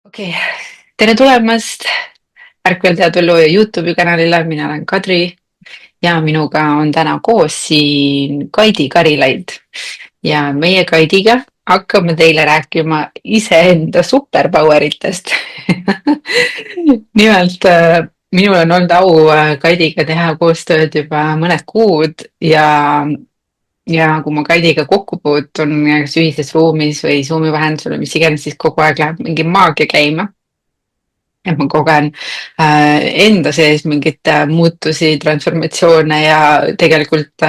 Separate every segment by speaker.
Speaker 1: Okei, tere tulemast Ärkvel Looja Youtube'i kanalile, mina olen Kadri ja minuga on täna koos siin Kaidi Karilaid. Ja meie Kaidiga hakkame teile rääkima iseenda superpower itest. Nimelt minul on olnud au Kaidiga teha koostööd juba mõned kuud ja kui ma Kaidiga kokku puutun kas ühises ruumis või Zoomi vahendusel või mis iganes, siis kogu aeg läheb mingi maagia käima. Et ma kogen enda sees mingeid muutusi, transformatsioone ja tegelikult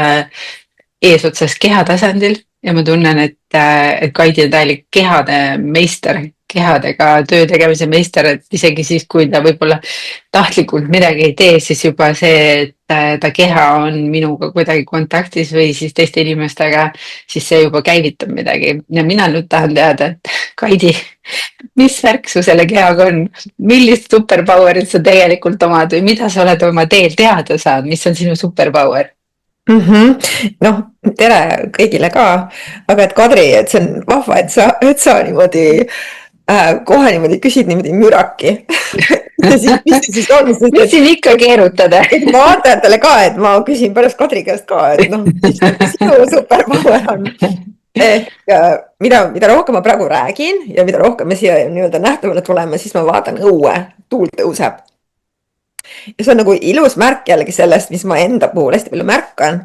Speaker 1: eesotsas keha tasandil ja ma tunnen, et Kaidi on täielik kehade meister, kehadega töö tegemise meister, et isegi siis, kui ta võib-olla tahtlikult midagi ei tee, siis juba see, et ta keha on minuga kuidagi kontaktis või siis teiste inimestega, siis see juba käivitab midagi. Ja mina nüüd tahan teada, et Kaidi, mis värk su selle kehaga on? Millist superpowerit sa tegelikult omad või mida sa oled oma teel teada saanud, mis on sinu superpower?
Speaker 2: Noh, tere kõigile ka, aga et Kadri, et see on vahva, et sa niimoodi kohe niimoodi küsid niimoodi müraki. Mis see siis on, sest
Speaker 1: Mis siin ikka keerutada?
Speaker 2: et vaatajatele ka, et ma küsin pärast Kadri käest ka, et noh, mis sinu superpower on. Ehk mida rohkem ma praegu räägin ja mida rohkem me siia nii-öelda nähtavale tuleme, siis ma vaatan õue, tuul tõuseb. Ja see on nagu ilus märk jällegi sellest, mis ma enda puhul hästi palju märkan,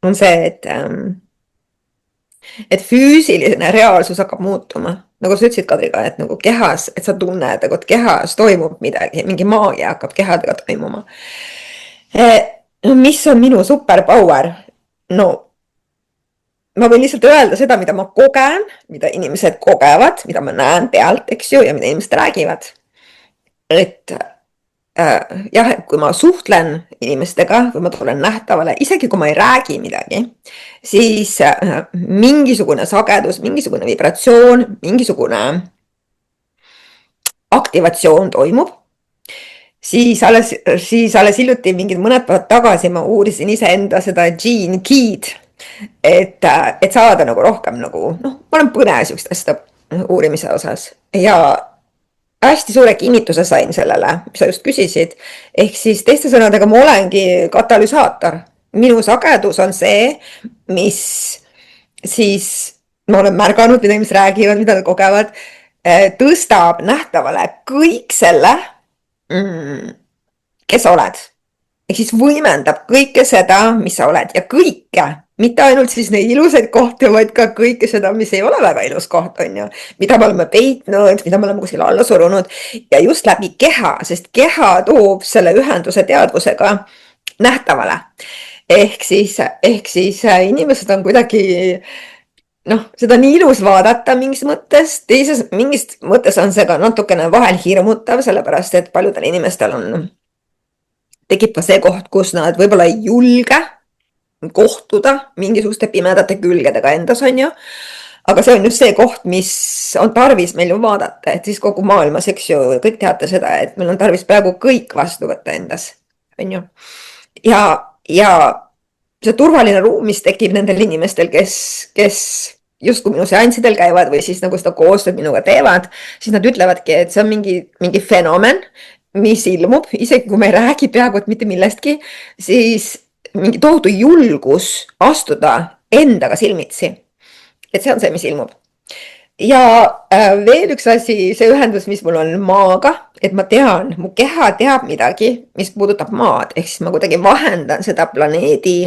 Speaker 2: on see, et füüsiline reaalsus hakkab muutuma. Nagu sa ütlesid, Kadriga, et nagu kehas, et sa tunned, et kehas toimub midagi, mingi maagia hakkab kehadega toimuma. Mis on minu superpower? No, ma võin lihtsalt öelda seda, mida ma kogen, mida inimesed kogevad, mida ma näen pealt, eks ju, ja mida inimesed räägivad. Et jah, et kui ma suhtlen inimestega, kui ma tulen nähtavale, isegi kui ma ei räägi midagi, siis mingisugune sagedus, mingisugune vibratsioon, mingisugune aktivatsioon toimub. Siis alles hiljuti mingid mõned päevad tagasi ma uurisin iseenda seda Gene Key'd, et saada nagu rohkem nagu, noh, ma olen põnev siukeste asjade uurimise osas ja hästi suure kinnituse sain sellele, mis sa just küsisid. Ehk siis teiste sõnadega ma olengi katalüsaator. Minu sagedus on see, mis siis ma olen märganud, mida inimesed räägivad, mida nad kogevad, tõstab nähtavale kõik selle, kes oled. Ehk siis võimendab kõike seda, mis sa oled ja kõike. Mitte ainult siis neid ilusaid kohti, vaid ka kõike seda, mis ei ole väga ilus koht, on ju. Mida me oleme peitnud, mida me oleme kuskil alla surunud ja just läbi keha, sest keha toob selle ühenduse teadvusega nähtavale. Ehk siis inimesed on kuidagi, noh, seda on nii ilus vaadata mingis mõttes, mingis mõttes on see ka natukene vahel hirmutav, sellepärast et paljudel inimestel tekib ka see koht, kus nad võib-olla ei julge kohtuda mingisuguste pimedate külgedega endas, on ju. Aga see on just see koht, mis on tarvis meil ju vaadata, et siis kogu maailmas, eks ju, kõik teate seda, et meil on tarvis praegu kõik vastu võtta endas, on ju. Ja see turvaline ruum, mis tekib nendel inimestel, kes justkui minu seanssidel käivad või siis nagu seda koostööd minuga teevad, siis nad ütlevadki, et see on mingi fenomen, mis ilmub, isegi kui me ei räägi peaaegu et mitte millestki, siis mingi tohutu julgus astuda endaga silmitsi. Et see on see, mis ilmub. Ja veel üks asi, see ühendus, mis mul on maaga, et ma tean, mu keha teab midagi, mis puudutab maad, ehk siis ma kuidagi vahendan seda planeedi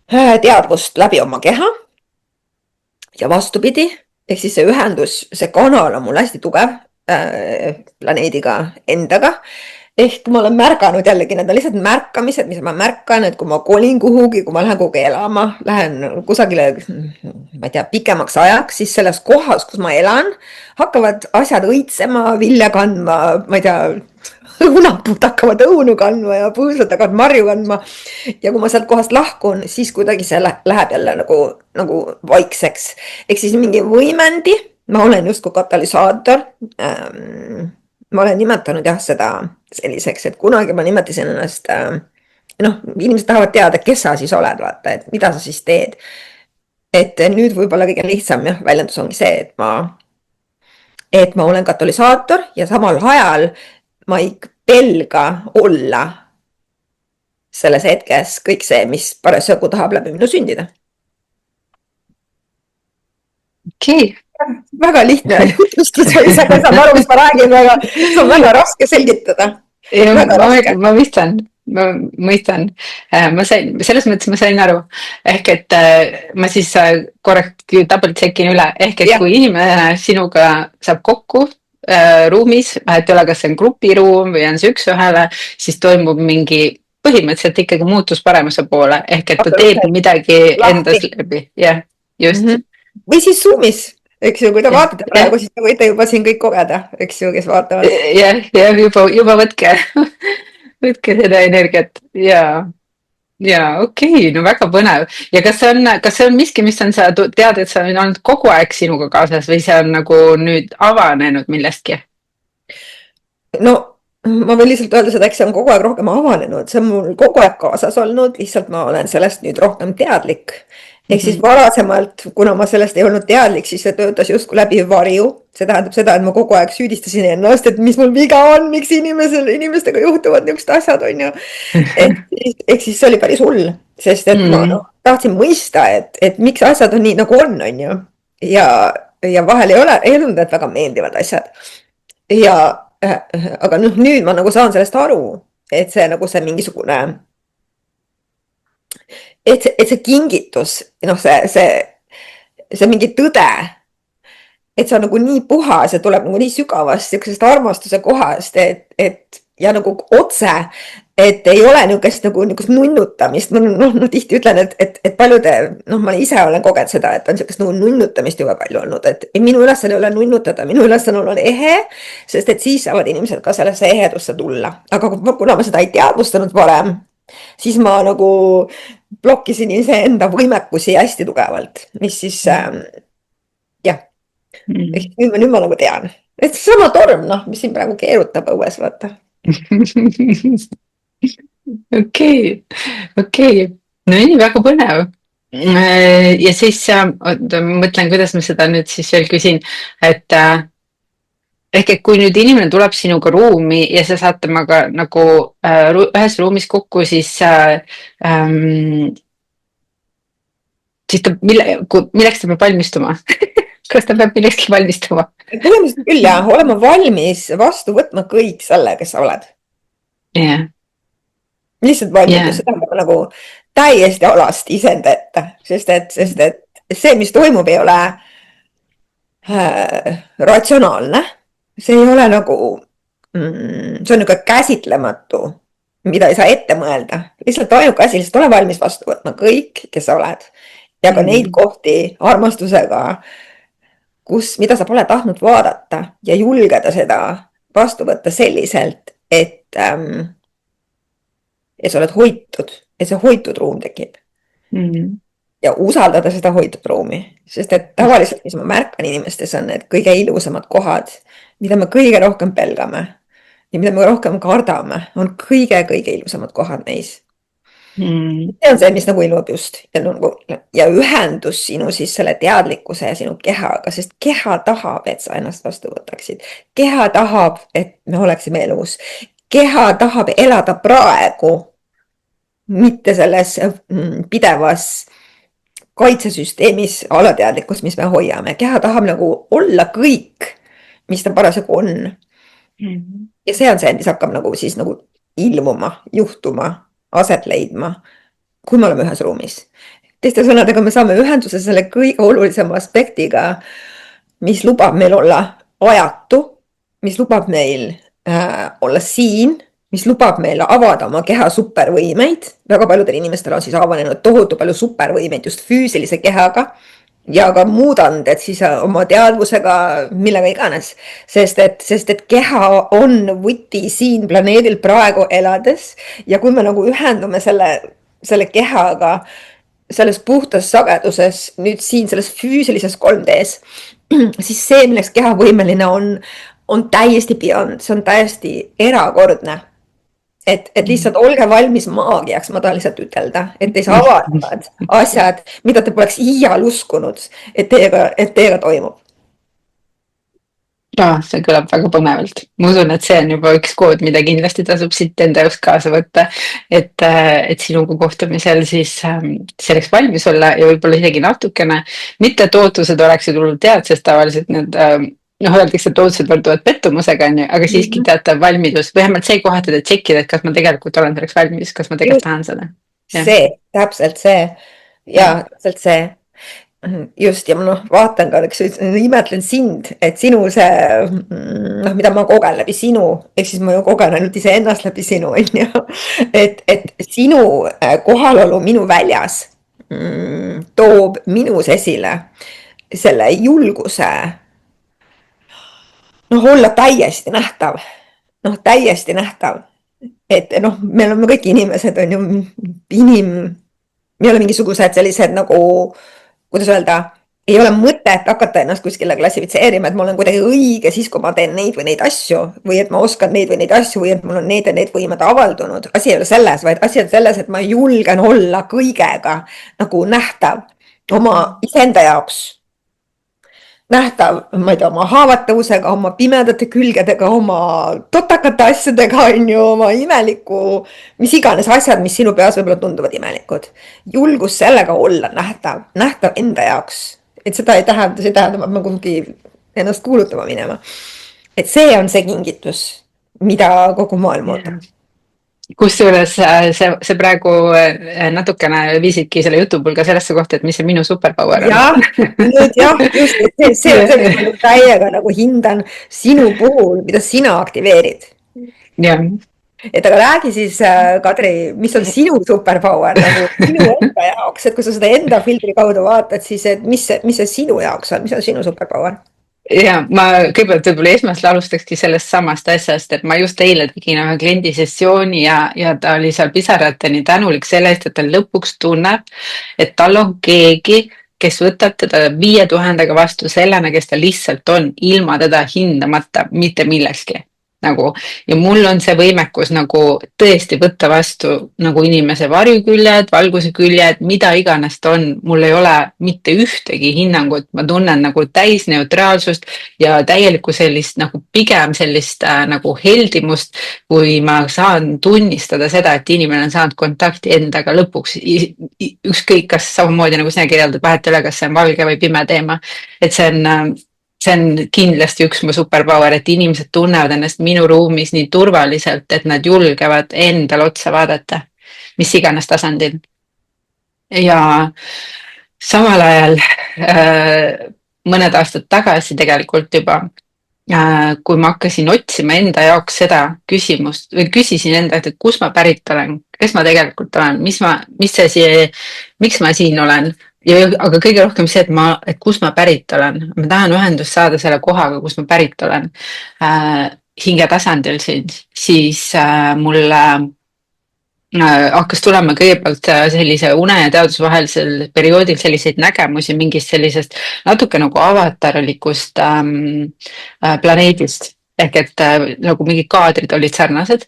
Speaker 2: teadvust läbi oma keha ja vastupidi, ehk siis see ühendus, see kanal on mul hästi tugev planeediga endaga. Ehk ma olen märganud jällegi, need on lihtsalt märkamised, mis ma märkan, et kui ma kolin kuhugi, kui ma lähen kuhugi elama, lähen kusagile, ma ei tea, pikemaks ajaks, siis selles kohas, kus ma elan, hakkavad asjad õitsema, vilja kandma, ma ei tea, õunapuud hakkavad õunu kandma ja puusad hakkavad marju kandma. Ja kui ma sealt kohast lahkun, siis kuidagi see läheb jälle nagu vaikseks. Ehk siis mingi võimendi, ma olen justkui katalüsaator, ma olen nimetanud jah seda selliseks, et kunagi ma nimetasin ennast, noh, inimesed tahavad teada, kes sa siis oled, vaata, et mida sa siis teed. Et nüüd võib-olla kõige lihtsam jah, väljendus ongi see, et ma et ma olen katalüsaator ja samal ajal ma ei pelga olla selles hetkes kõik see, mis parasjagu tahab läbi minu sündida.
Speaker 1: okei.
Speaker 2: väga lihtne jutustus või sa saad aru, mis ma räägin, aga see on väga raske selgitada.
Speaker 1: Ja
Speaker 2: väga raske.
Speaker 1: ma mõistan, ma sain, selles mõttes ma sain aru, ehk et ma siis korraks double check'in üle, ehk et
Speaker 2: Jah.
Speaker 1: kui inimene sinuga saab kokku ruumis, vahet ei ole, kas see on grupiruum või on see üks-ühele, siis toimub mingi põhimõtteliselt ikkagi muutus paremuse poole, ehk et ta teeb midagi endas läbi, jah, just.
Speaker 2: või siis Zoom'is, eks ju, kui te vaatate praegu, siis te võite juba siin kõik kogeda, eks ju, kes vaatavad.
Speaker 1: jah, juba võtke võtke seda energiat ja okei, no väga põnev. Ja kas see on miski, mis on, sa tead, et see on olnud kogu aeg sinuga kaasas või see on nagu nüüd avanenud millestki?
Speaker 2: No ma võin lihtsalt öelda seda, eks see on kogu aeg rohkem avanenud, see on mul kogu aeg kaasas olnud, lihtsalt ma olen sellest nüüd rohkem teadlik. Ehk siis varasemalt, kuna ma sellest ei olnud teadlik, siis see töötas justkui läbi varju. See tähendab seda, et ma kogu aeg süüdistasin ennast, et mis mul viga on, miks inimestega juhtuvad niisugused asjad, on ju. Ehk siis see oli päris hull, sest et ma tahtsin mõista, et miks asjad on nii, nagu on ju. Ja vahel ei olnud need väga meeldivad asjad. Aga nüüd ma nagu saan sellest aru, et see nagu see mingisugune et see kingitus, see mingi tõde, et see on nagu nii puhas ja tuleb nagu nii sügavast sellisest armastuse kohast, et ja nagu otse, et ei ole niisugust nunnutamist. Ma tihti ütlen, et paljude, ma ise olen kogenud seda, et on niisugust nunnutamist juba palju olnud, et minu ülesanne ei ole nunnutada, minu ülesanne on ehe, sest et siis saavad inimesed ka sellesse ehedusse tulla. Aga kuna ma seda ei teadvustanud varem, siis ma nagu blokkisin iseenda võimekusi hästi tugevalt, mis siis jah, nüüd ma nagu tean, et sama torm, mis siin praegu keerutab õues, vaata.
Speaker 1: Okei, no nii, väga põnev. Ja siis mõtlen, kuidas ma seda nüüd siis veel küsin, et ehk et kui nüüd inimene tuleb sinuga ruumi ja sa saad temaga nagu ühes ruumis kokku, siis ta milleks ta peab valmistuma? Kas ta peab millekski valmistuma?
Speaker 2: Põhimõtteliselt küll jah, olema valmis vastu võtma kõik selle, kes sa oled. Lihtsalt valmis, see tähendab nagu täiesti alast iseenda ette, sest et see, mis toimub, ei ole ratsionaalne. See ei ole nagu, see on niisugune käsitlematu, mida ei saa ette mõelda. Lihtsalt ainuke asi, lihtsalt ole valmis vastu võtma kõik, kes sa oled. Ja ka neid kohti armastusega, mida sa pole tahtnud vaadata ja julgeda seda vastu võtta selliselt, et sa oled hoitud, et see hoitud ruum tekib. Ja usaldada seda hoitud ruumi, sest et tavaliselt, mis ma märkan inimestes, on need kõige ilusamad kohad, mida me kõige rohkem pelgame ja mida me rohkem kardame, on kõige ilusamad kohad neis. See on see, mis nagu ilmub just ja ühendus sinu siis selle teadlikkuse ja sinu kehaga, sest keha tahab, et sa ennast vastu võtaksid. Keha tahab, et me oleksime elus. Keha tahab elada praegu, mitte selles pidevas kaitsesüsteemis alateadlikkus, mis me hoiame. Keha tahab nagu olla kõik, mis ta parasjagu on. Ja see on see, mis hakkab nagu siis nagu ilmuma, juhtuma, aset leidma, kui me oleme ühes ruumis. Teiste sõnadega me saame ühenduse selle kõige olulisema aspektiga, mis lubab meil olla ajatu, mis lubab meil olla siin, mis lubab meil avada oma keha supervõimeid. Väga paljudel inimestel on siis avanenud tohutu palju supervõimeid just füüsilise kehaga ja ka muudanded siis oma teadvusega, millega iganes. Sest et keha on võti siin planeedil praegu elades ja kui me nagu ühendume selle kehaga selles puhtas sageduses, nüüd siin selles füüsilises 3Ds, siis see, milleks keha võimeline on täiesti beyond, see on täiesti erakordne. Et lihtsalt olge valmis maagiaks, ma tahan lihtsalt ütelda, et teis avaldavad asjad, mida te poleks iial uskunud, et teiega toimub.
Speaker 1: See kõlab väga põnevalt. Ma usun, et see on juba üks kood, mida kindlasti tasub siit enda jaoks kaasa võtta. Et sinuga kohtumisel siis selleks valmis olla ja võib-olla isegi natukene, mitte et ootused oleksid hullult head, sest tavaliselt need noh, öeldakse, et ootused võrduvad pettumusega, onju, aga siiski teatav valmidus, vähemalt see kohati tšekkida, et kas ma tegelikult olen selleks valmis, kas ma tegelikult tahan seda.
Speaker 2: see, täpselt see ja täpselt see. Just ja ma vaatan ka, imetlen sind, et sinu see, mida ma kogen läbi sinu, ehk siis ma ju kogen ainult iseennast läbi sinu, on ju. Et sinu kohalolu minu väljas toob minus esile selle julguse olla täiesti nähtav, täiesti nähtav. Et me oleme kõik inimesed, on ju, me ei ole mingisugused sellised nagu kuidas öelda, ei ole mõtet hakata ennast kuskile klassifitseerima, et ma olen kuidagi õige siis, kui ma teen neid või neid asju või et ma oskan neid või neid asju või et mul on need ja need võimed avaldunud. Asi ei ole selles, vaid asi on selles, et ma julgen olla kõigega nagu nähtav oma iseenda jaoks. Nähtav, ma ei tea, oma haavatavusega, oma pimedate külgedega, oma totakate asjadega, on ju, oma imeliku, mis iganes asjad, mis sinu peas võib-olla tunduvad imelikud. Julgus sellega olla nähtav enda jaoks. Et seda ei tähenda, see tähendab, et ma kuhugi ennast kuulutama minema. Et see on see kingitus, mida kogu maailm ootab.
Speaker 1: Kusjuures see praegu natukene viisidki selle jutupulga sellesse kohta, et mis see minu superpower on.
Speaker 2: Jah, just, et see on see, mis täiega nagu hindan sinu puhul, mida sina aktiveerid.
Speaker 1: Jah.
Speaker 2: Et aga räägi siis, Kadri, mis on sinu superpower nagu sinu enda jaoks, et kui sa seda enda filtri kaudu vaatad, siis et mis see sinu jaoks on, mis on sinu superpower?
Speaker 1: Ja ma kõigepealt võib-olla esmast alustakski sellest samast asjast, et ma just eile tegin ühe kliendi sessiooni ja ta oli seal pisarateni tänulik selle eest, et ta lõpuks tunneb, et tal on keegi, kes võtab teda 5000-ga vastu sellena, kes ta lihtsalt on, ilma teda hindamata mitte millekski. Nagu, ja mul on see võimekus nagu tõesti võtta vastu nagu inimese varjuküljed, valguse küljed, mida iganes ta on, mul ei ole mitte ühtegi hinnangut, ma tunnen nagu täis neutraalsust ja täielikku sellist nagu pigem sellist nagu heldimust, kui ma saan tunnistada seda, et inimene on saanud kontakti endaga lõpuks, ükskõik kas samamoodi nagu sina kirjeldad, vahet ei ole, kas see on valge või pime teema, et see on kindlasti üks mu superpower, et inimesed tunnevad ennast minu ruumis nii turvaliselt, et nad julgevad endale otsa vaadata, mis iganes tasandil. Ja samal ajal mõned aastad tagasi tegelikult juba, kui ma hakkasin otsima enda jaoks seda küsimust või küsisin enda, et kus ma pärit olen, kes ma tegelikult olen, miks ma siin olen. Aga kõige rohkem see, et kus ma pärit olen. Ma tahan ühendust saada selle kohaga, kus ma pärit olen hinge tasandil siis mulle hakkas tulema kõigepealt sellise une ja teaduse vahelisel perioodil selliseid nägemusi mingist sellisest natuke nagu avatarilikust planeedist. Ehk et nagu mingid kaadrid olid sarnased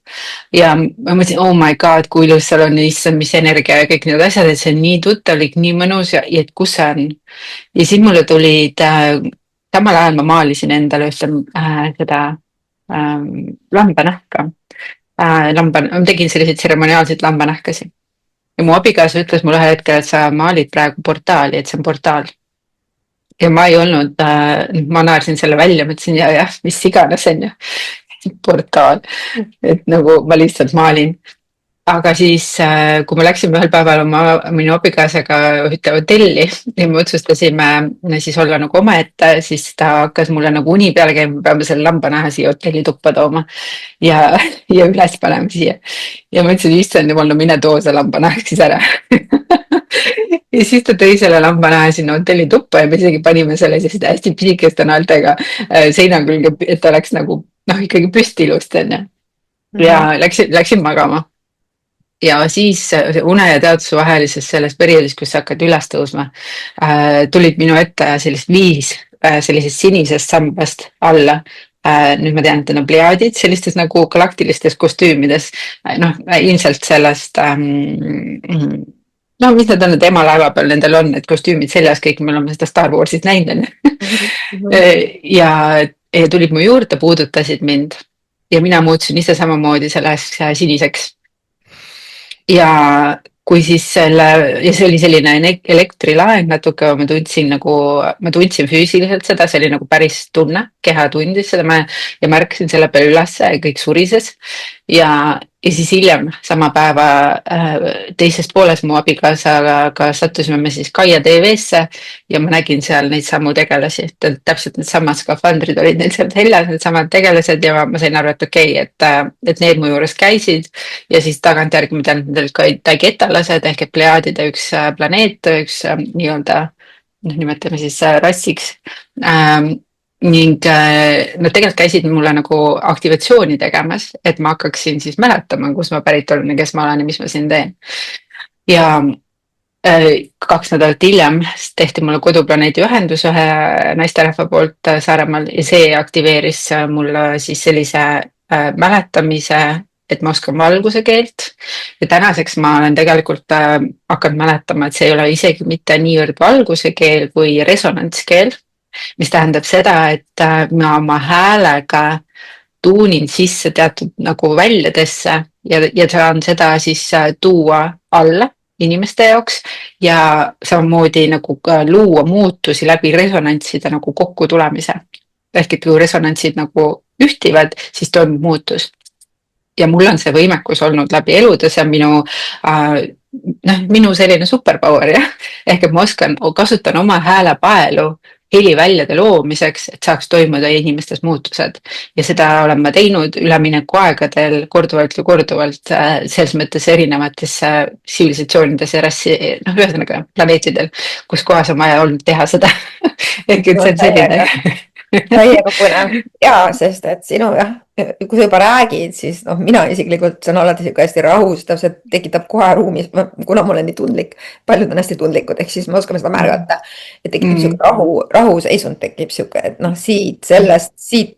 Speaker 1: ja ma mõtlesin, oh my god, kui ilus seal on, issand, mis energia ja kõik need asjad, et see on nii tuttavlik, nii mõnus ja et kus see on. Ja siis mulle tulid, samal ajal ma maalisin endale seda lambanähka. Ma tegin selliseid tseremoniaalseid lambanähkasi. Ja mu abikaasa ütles mulle ühe hetkel, et sa maalid praegu portaali, et see on portaal. Ja ma ei olnud, ma naersin selle välja, mõtlesin jah, mis iganes on ju, portaal, et nagu ma lihtsalt maalin. Aga siis, kui me läksime ühel päeval minu abikaasaga ühte hotelli ja me otsustasime siis olla nagu omaette, siis ta hakkas mulle nagu uni peale käima, peame selle lambanaha siia hotelli tuppa tooma ja üles panema siia. Ja ma ütlesin, issand jumal, no mine too see lambanaha siis ära. Ja siis ta tõi selle lambanaha sinna hotelli tuppa ja me isegi panime selle siis hästi pisikeste naeltega seina külge, et ta oleks nagu ikkagi püsti ilust enne. Ja läksin magama. Ja siis une ja teaduse vahelises selles perioodis, kus sa hakkad üles tõusma, tulid minu ette sellist 5 sellisest sinisest sambast alla. Nüüd ma tean, et need on pliaadid sellistes nagu galaktilistes kostüümides. Ilmselt sellest, mis need on, et emalaeva peal nendel on, et kostüümid seljas, kõik me oleme seda Star Warsit näinud. Ja ja tulid mu juurde, puudutasid mind ja mina muutusin ise samamoodi selleks siniseks. Ja kui siis ja see oli selline elektrilaeng natuke, ma tundsin füüsiliselt seda, see oli nagu päris tunne, keha tundis seda, ja märkasin selle peale ülesse ja kõik surises. Ja siis hiljem sama päeva teises pooles mu abikaasaga sattusime me siis Kaia TV-sse ja ma nägin seal neid samu tegelasi, täpselt needsamad skafandrid olid neil seal seljas, needsamad tegelased ja ma sain aru, et okei, et need mu juures käisid ja siis tagantjärgi ma tean, et nendel ka taigetalased ehk et plejaadide üks planeet, üks nii-öelda, noh, nimetame siis rassiks ning nad tegelikult käisid mulle nagu aktivatsiooni tegemas, et ma hakkaksin siis mäletama, kus ma pärit olen ja kes ma olen ja mis ma siin teen. Ja 2 nädalat hiljem tehti mulle koduplaneedi ühendus ühe naisterahva poolt Saaremaal ja see aktiveeris mulle siis sellise mäletamise, et ma oskan valguse keelt ja tänaseks ma olen tegelikult hakanud mäletama, et see ei ole isegi mitte niivõrd valguse keel kui resonantskeel, mis tähendab seda, et ma oma häälega tuunin sisse teatud nagu väljadesse ja saan seda siis tuua alla inimeste jaoks ja samamoodi nagu ka luua muutusi läbi resonantside nagu kokkutulemise. Ehk et kui resonantsid nagu ühtivad, siis toimub muutus. Ja mul on see võimekus olnud läbi elude, see on minu selline superpower, jah. Ehk et ma kasutan oma häälepaelu heliväljade loomiseks, et saaks toimuda inimestes muutused. Ja seda olen ma teinud ülemineku aegadel korduvalt, selles mõttes erinevates tsivilisatsioonides ja ühesõnaga planeetidel, kus kohas on vaja olnud teha seda. Ehk et see on selline.
Speaker 2: Täiega põnev jaa, sest et sinu jah, kui sa juba räägid, siis noh, mina isiklikult see on alati siuke hästi rahustav, see tekitab kohe ruumis, kuna ma olen nii tundlik, paljud on hästi tundlikud, ehk siis me oskame seda märgata, et tekib siuke rahuseisund tekib siuke, et noh, siit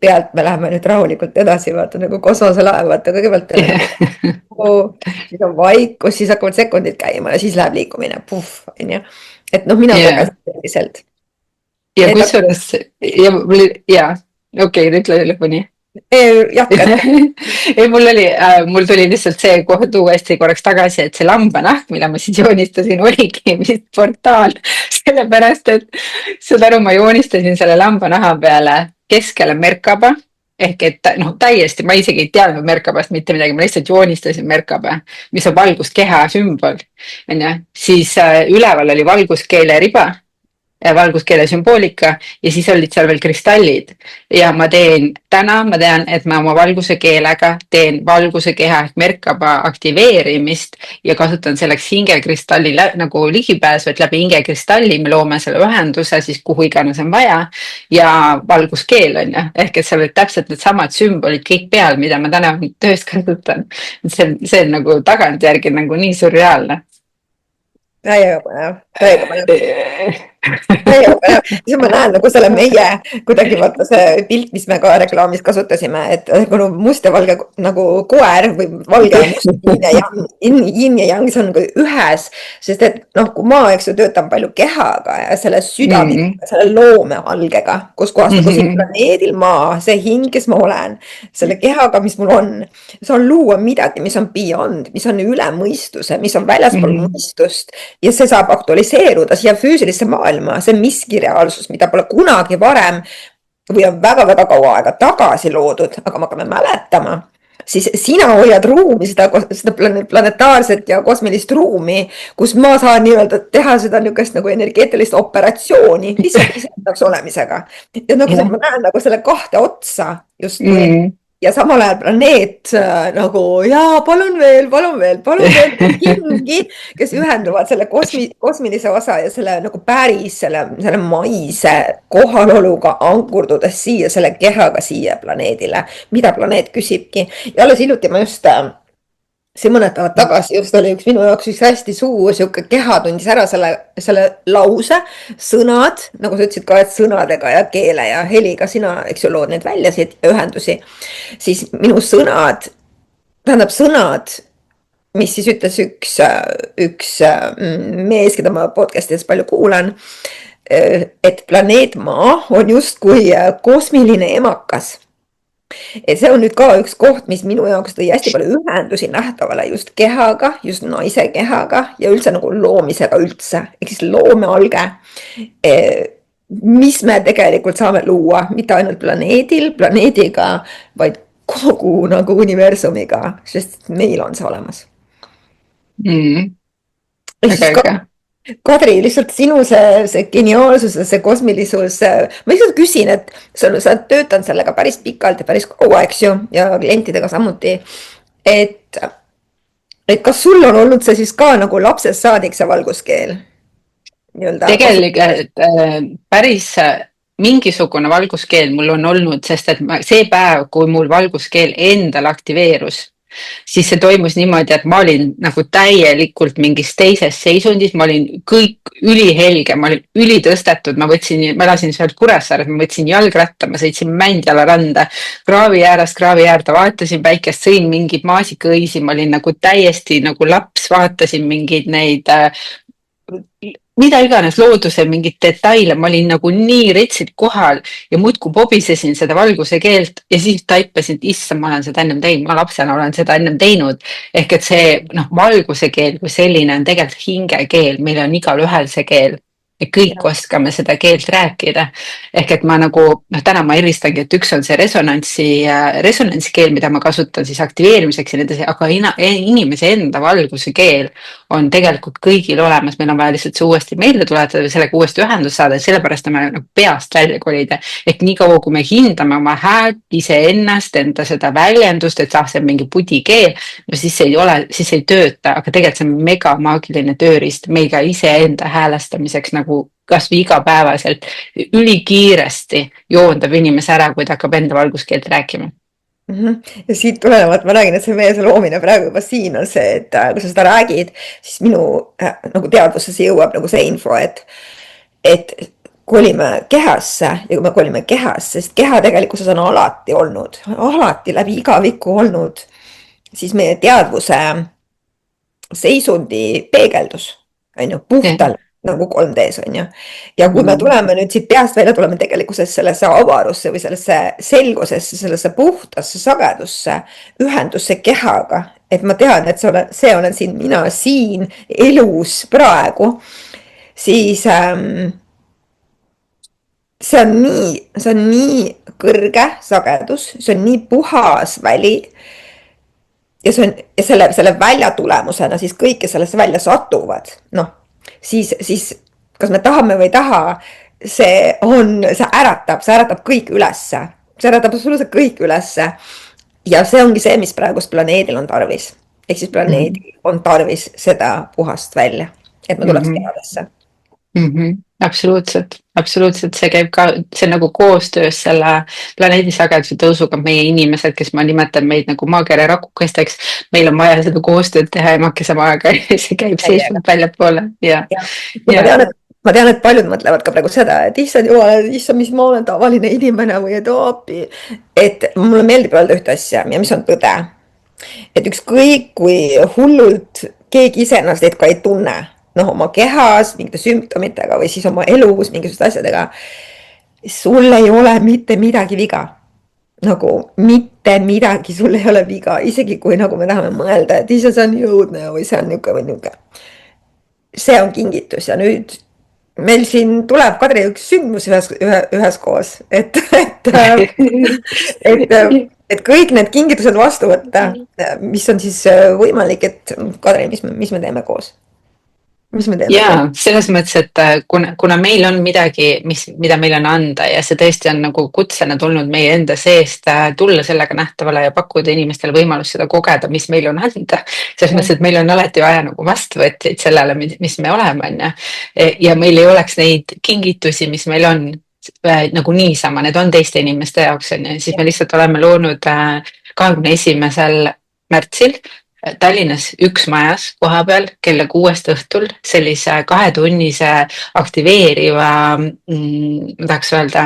Speaker 2: pealt me läheme nüüd rahulikult edasi, vaata nagu kosmoselaev, vaata kõigepealt siis on vaikus, siis hakkavad sekundid käima ja siis läheb liikumine, puff, on ju, et noh, mina kogesin selliselt.
Speaker 1: Ja kusjuures, okei, ütle lõpuni. Ei, mul tuli lihtsalt see koht uuesti korraks tagasi, et see lambanahk, mida ma siis joonistasin, oligi vist portaal, sellepärast, et seda ma joonistasin selle lambanaha peale keskele Merkaba, ehk et noh, täiesti, ma isegi ei teadnud Merkabast mitte midagi, ma lihtsalt joonistasin Merkaba, mis on valguskeha sümbol, on ju, siis üleval oli valguskeele riba, valguskeele sümboolika ja siis olid seal veel kristallid ja ma tean, et ma oma valguse keelega teen valguse keha ehk Merkaba aktiveerimist ja kasutan selleks hingekristalli nagu ligipääsu, et läbi hingekristalli me loome selle ühenduse siis kuhu iganes on vaja ja valguskeel on ju, ehk et seal olid täpselt needsamad sümbolid kõik peal, mida ma täna töös kasutan. See on nagu tagantjärgi nagu nii surreaalne.
Speaker 2: Täiega põnev. Siis ma näen nagu selle meie kuidagi vaata see pilt, mis me ka reklaamis kasutasime, et nagu must ja valge nagu koer või valge yin ja yang, see on nagu ühes, sest et noh, kui ma, eks ju, töötan palju kehaga ja selle südamiga, selle loomevalgega, kus kohas nagu siin planeedil maa, see hing, kes ma olen, selle kehaga, mis mul on, saan luua midagi, mis on beyond, mis on üle mõistuse, mis on väljaspool mõistust ja see saab aktualiseeruda siia füüsilisse maailma, see miski reaalsus, mida pole kunagi varem või on väga-väga kaua aega tagasi loodud, aga me hakkame mäletama, siis sina hoiad ruumi, seda planetaarset ja kosmilist ruumi, kus ma saan nii-öelda teha seda niisugust nagu energeetilist operatsiooni lihtsalt iseendaks olemisega. Ja nagu ma näen nagu selle kahte otsa just ja samal ajal planeet nagu jaa, palun veel hingi, kes ühenduvad selle kosmilise osa ja selle nagu päris selle maise kohaloluga ankurdudes siia, selle kehaga siia planeedile, mida planeet küsibki. Ja alles hiljuti ma just see mõned päevad tagasi just oli minu jaoks üks hästi suur siuke keha tundis ära selle lause, sõnad, nagu sa ütlesid ka, et sõnadega ja keele ja heliga sina, eks ju, lood neid väljasid ja ühendusi, siis minu sõnad, mis siis ütles üks mees, keda ma podcastides palju kuulan, et planeet Maa on justkui kosmiline emakas. Et see on nüüd ka üks koht, mis minu jaoks tõi hästi palju ühendusi nähtavale just kehaga, just naise kehaga ja üldse nagu loomisega üldse, ehk siis loomealge. Mis me tegelikult saame luua, mitte ainult planeediga, vaid kogu nagu universumiga, sest meil on see olemas. Ehk siis
Speaker 1: väga äge.
Speaker 2: Kadri, lihtsalt sinu see geniaalsus ja see kosmilisus, ma lihtsalt küsin, et sa oled töötanud sellega päris pikalt ja päris kaua, eks ju, ja klientidega samuti, et kas sul on olnud see siis ka nagu lapsest saadik see valguskeel?
Speaker 1: Tegelikult päris mingisugune valguskeel mul on olnud, sest et see päev, kui mul valguskeel endal aktiveerus, siis see toimus niimoodi, et ma olin nagu täielikult mingis teises seisundis, ma olin kõik ülihelge, ma olin ülitõstetud, ma elasin sealt Kuressaares, ma võtsin jalgratta, ma sõitsin Mändjala randa, kraavi äärest kraavi äärde, vaatasin päikest, sõin mingeid maasikaõisi, ma olin nagu täiesti nagu laps, vaatasin mingeid neid mida iganes looduse mingeid detaile, ma olin nagu nii retsid kohal ja muudkui pobisesin seda valguse keelt ja siis taipasin, et issand, ma olen seda ennem teinud, ma lapsena olen seda ennem teinud. Ehk et see valguse keel kui selline on tegelikult hingekeel, meil on igalühel see keel. Ja kõik oskame seda keelt rääkida. Ehk et ma nagu, täna ma eristangi, et üks on see resonantskeel, mida ma kasutan siis aktiveerimiseks ja nii edasi, aga inimese enda valguse keel on tegelikult kõigil olemas, meil on vaja lihtsalt see uuesti meelde tuletada või sellega uuesti ühendus saada, sellepärast on meil peast välja kolida. Ehk nii kaua, kui me hindame oma häält, iseennast, enda seda väljendust, et see on mingi pudikeel, no siis ei tööta, aga tegelikult see on mega maagiline tööriist meil ka iseenda häälestamiseks nagu kas või igapäevaselt ülikiiresti joondab inimese ära, kui ta hakkab enda valguskeelt rääkima.
Speaker 2: Ja siit tulenevalt ma räägin, et see meie loomine praegu juba siin on see, et kui sa seda räägid, siis minu nagu teadvusesse jõuab nagu see info, et kolime kehasse ja kui me kolime kehasse, sest keha tegelikkuses on alati olnud, alati läbi igaviku olnud, siis meie teadvuse seisundi peegeldus on ju puhtal nagu 3D-s on ju. Ja kui me tuleme nüüd siit peast välja, tuleme tegelikkuses sellesse avarusse või sellesse selgusesse, sellesse puhtasse sagedusse, ühendusse kehaga, et ma tean, et see olen siin mina siin elus praegu, siis see on nii kõrge sagedus, see on nii puhas väli ja selle välja tulemusena siis kõik, kes sellesse välja satuvad, noh, siis kas me tahame või ei taha, see äratab kõik ülesse. See äratab absoluutselt kõik ülesse. Ja see ongi see, mis praegust planeedil on tarvis. Ehk siis planeedil on tarvis seda puhast välja, et me tuleks kehadesse.
Speaker 1: Absoluutselt, see käib ka, see on nagu koostöös selle planeedi sageduse tõusuga meie inimesed, kes ma nimetan meid nagu maakere rakukesteks, meil on vaja seda koostööd teha emakese maaga ja see käib seisvalt välja poole.
Speaker 2: Ma tean, et paljud mõtlevad ka praegu seda, et issand jumal, mis ma olen tavaline inimene või et mulle meeldib öelda ühte asja ja mis on tõde. Et ükskõik kui hullult keegi iseennast ka ei tunne, oma kehas mingite sümptomitega või siis oma elus mingisuguste asjadega, sul ei ole mitte midagi viga. Nagu mitte midagi sul ei ole viga, isegi kui nagu me tahame mõelda, et ise see on jõudne või see on niuke või niuke. See on kingitus ja nüüd meil siin tuleb Kadri üks sündmus üheskoos, et kõik need kingitused vastu võtta, mis on siis võimalik, et Kadri, mis me teeme koos?
Speaker 1: Jaa, selles mõttes, et kuna meil on midagi, mida meil on anda ja see tõesti on nagu kutsena tulnud meie enda seest tulla sellega nähtavale ja pakkuda inimestele võimalust seda kogeda, mis meil on anda. Selles mõttes, et meil on alati vaja nagu vastuvõtjaid sellele, mis me oleme, ja meil ei oleks neid kingitusi, mis meil on nagu niisama, need on teiste inimeste jaoks, siis me lihtsalt oleme loonud 21. märtsil Tallinnas üks majas koha peal kella 6 õhtul sellise 2-tunnise aktiveeriva, ma tahaks öelda,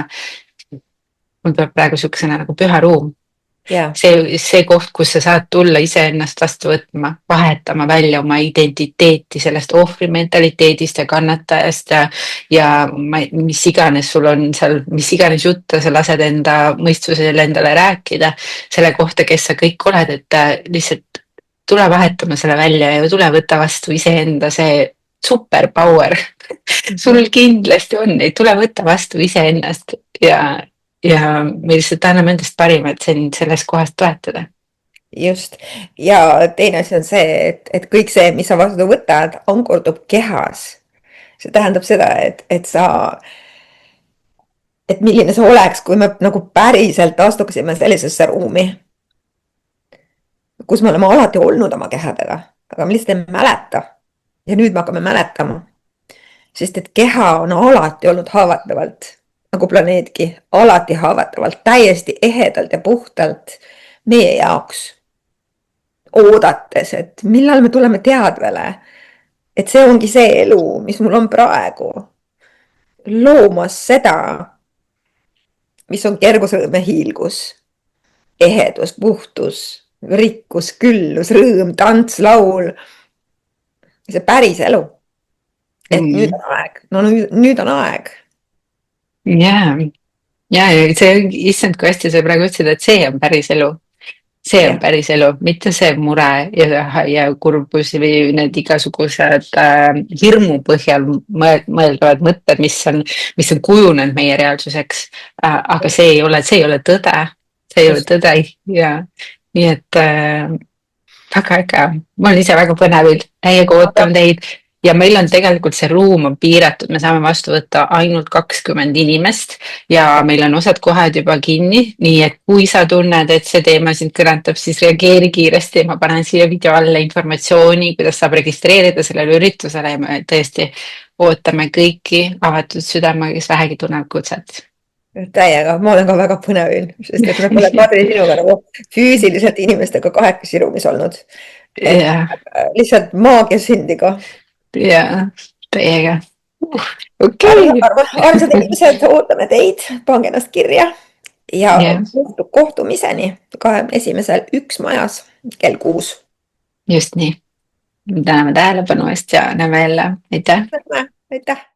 Speaker 1: mul peab praegu sihukesena nagu püha ruum.
Speaker 2: ja,
Speaker 1: see koht, kus sa saad tulla iseennast vastu võtma, vahetama välja oma identiteeti sellest ohvrimentaliteedist ja kannatajast ja mis iganes sul on seal, mis iganes jutte sa lased enda mõistusel endale rääkida selle kohta, kes sa kõik oled, et lihtsalt tule vahetama selle välja ja tule võta vastu iseenda see superpower. sul kindlasti on neid, tule võta vastu iseennast ja me lihtsalt anname endast parima, et sind selles kohas toetada.
Speaker 2: just. ja teine asi on see, et kõik see, mis sa vastu võtad, ankurdub kehas. see tähendab seda, et milline see oleks, kui me nagu päriselt astuksime sellisesse ruumi, kus me oleme alati olnud oma kehadega, aga me lihtsalt ei mäleta. ja nüüd me hakkame mäletama. sest et keha on alati olnud haavatavalt, nagu planeetki, alati haavatavalt, täiesti ehedalt ja puhtalt meie jaoks. oodates, et millal me tuleme teadvele, et see ongi see elu, mis mul on praegu. loomas seda, mis on kergusrõõm ja hiilgus, ehedus, puhtus, rikkus, küllus, rõõm, tants, laul. see päris elu. et nüüd on aeg, no nüüd on aeg.
Speaker 1: ja see, issand, kui hästi sa praegu ütlesid, et see on päris elu. see on päris elu, mitte see mure ja kurbus või need igasugused hirmu põhjal mõeldavad mõtted, mis on kujunenud meie reaalsuseks. aga see ei ole tõde. see ei ole tõde ja nii et väga äge. ma olen ise väga põnevil, täiega ootan teid. ja meil on tegelikult see ruum on piiratud, me saame vastu võtta ainult 20 inimest ja meil on osad kohad juba kinni, nii et kui sa tunned, et see teema sind kõnetab, siis reageeri kiiresti, ma panen siia video alla informatsiooni, kuidas saab registreerida sellele üritusele ja me tõesti ootame kõiki avatud südamega, kes vähegi tunnevad kutset.
Speaker 2: täiega, ma olen ka väga põnevil, sest et me pole Kadri sinuga nagu füüsiliselt inimestega kahekesi ruumis olnud. lihtsalt maagia sündiga.
Speaker 1: jaa, täiega. okei.
Speaker 2: armsad inimesed, ootame teid, pange ennast kirja ja kohtumiseni 21. Üks majas kell 6.
Speaker 1: just nii. täname tähelepanu eest ja näeme jälle, aitäh.
Speaker 2: aitäh.